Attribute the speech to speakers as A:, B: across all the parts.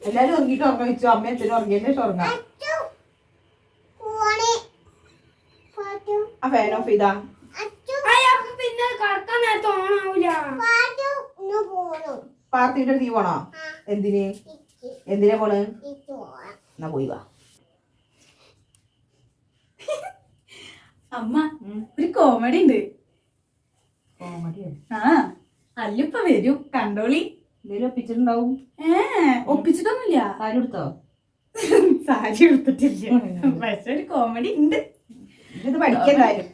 A: എല്ലാരും ഉറങ്ങിട്ട് ഉറങ്ങാം വെച്ചോ. അമ്മ എന്തിനും ഉറങ്ങിയിട്ട് ഉറങ്ങാം. ആ ഫാൻ ഓഫ് ചെയ്താ പാർട്ടിയുടെ അടുത്ത് പോണോ? എന്തിനാ പോണ്? എന്നാ പോയി വാ.
B: അമ്മ ഒരു കോമഡി ഉണ്ട്.
A: കോമഡിയോ?
B: ആ അല്ലിപ്പ വരും, കണ്ടോളി.
A: എന്തേലും ഒപ്പിച്ചിട്ടുണ്ടാവും.
B: ഒപ്പിച്ചിട്ടൊന്നുമില്ല.
A: സാരി എടുത്തോ?
B: സാരി എടുത്തിട്ടില്ല, പക്ഷെ ഒരു കോമഡി ഉണ്ട്.
A: ഇത് പഠിക്കണ്ടായാലും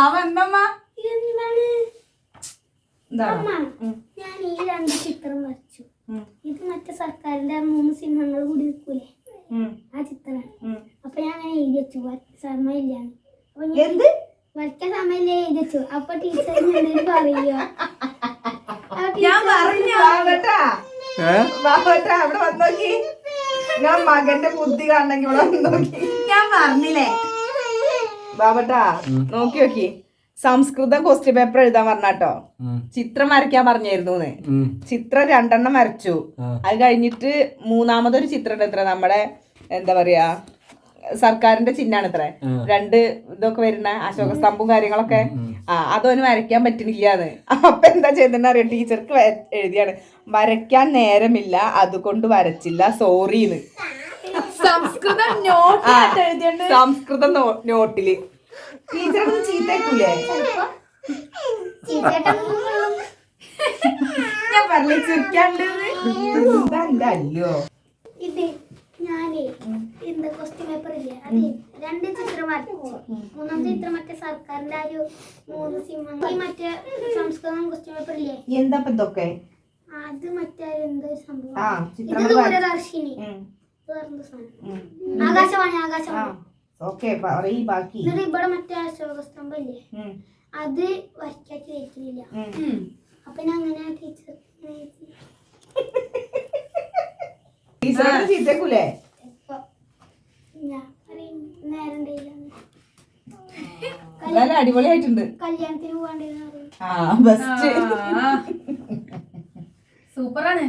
B: ആ വന്നമ്മ.
C: ഞാൻ ഈ 2 ചിത്രം വരച്ചു. ഇത് മറ്റേ സർക്കാരിന്റെ 3 സിംഹങ്ങൾ കൂടി നിൽക്കൂലേ, ആ ചിത്രമാണ്. അപ്പൊ ഞാൻ അങ്ങനെ എഴുതി വെച്ചു, സമയമില്ല. വരയ്ക്കാൻ സമയമില്ല എഴുതി വെച്ചു. അപ്പൊ ടീച്ചർ എന്തെങ്കിലും പറയോ?
B: ഞാൻ പറഞ്ഞു
A: അവിടെ വന്നോക്കി. ഞാൻ മകന്റെ ബുദ്ധി കാണണമെങ്കിൽ ഇവിടെ വന്നോക്കി.
B: ഞാൻ പറഞ്ഞില്ലേ
A: ബാബട്ടാ, നോക്കി നോക്കി. സംസ്കൃതം ക്വസ്റ്റ്യൻ പേപ്പർ എഴുതാൻ പറഞ്ഞാട്ടോ, ചിത്രം വരയ്ക്കാൻ പറഞ്ഞായിരുന്നു. ചിത്രം 2 വരച്ചു. അത് കഴിഞ്ഞിട്ട് 3-മതൊരു ചിത്രം ഉണ്ട്. എത്ര നമ്മുടെ എന്താ പറയാ സർക്കാരിന്റെ ചിഹ്നാണ് ഇത്ര 2 ഇതൊക്കെ വരുന്ന അശോക സ്തംഭവും കാര്യങ്ങളൊക്കെ. അതൊന്നും വരയ്ക്കാൻ പറ്റുന്നില്ലാന്ന്. അപ്പൊ എന്താ ചെയ്തെന്ന് അറിയാം, ടീച്ചർക്ക് എഴുതിയാണ് വരയ്ക്കാൻ നേരമില്ല അതുകൊണ്ട് വരച്ചില്ല, സോറിന്ന്. സംസ്കൃതം നോട്ടില്. ടീച്ചറൊന്നും ചീത്തേക്കൂലേ?
B: ഞാൻ പറഞ്ഞു ചിരിക്കാണ്ട്.
A: അല്ലയോ
C: ഇത് ഞാനേ എന്താ ക്വസ്റ്റ്യൻ പേപ്പർ ഇല്ലേ, അത് 2 ചിത്രം വരച്ചു. 3-മത്തെ ചിത്രം മറ്റേ സർക്കാരിന്റെ ആ ഒരു 3 സിംഹങ്ങൾ. ഈ മറ്റേ സംസ്കൃതം ക്വസ്റ്റ്യൻ പേപ്പർ ഇല്ലേ,
A: എന്താ ഇതൊക്കെ?
C: അത് മറ്റേ എന്തോ സംഭവം.
A: ചിത്രം
C: ഇത് ദൂരദർശിനി, ആകാശവാണി.
A: ബാക്കി
C: ഇവിടെ മറ്റേ അശോകസ്തംഭം ഇല്ലേ, അത് വരയ്ക്കാക്കി വയ്ക്കുന്നില്ല. അപ്പൊ ഞാൻ അങ്ങനെ ടീച്ചർ
A: ചീത്തേക്കൂലേ?
C: ഞാൻ നേരം
A: അടിപൊളിയായിട്ടുണ്ട്.
C: കല്യാണത്തിന് പോകാണ്ടിരുന്ന
A: ബെസ്റ്റ്.
B: സൂപ്പറാണ്.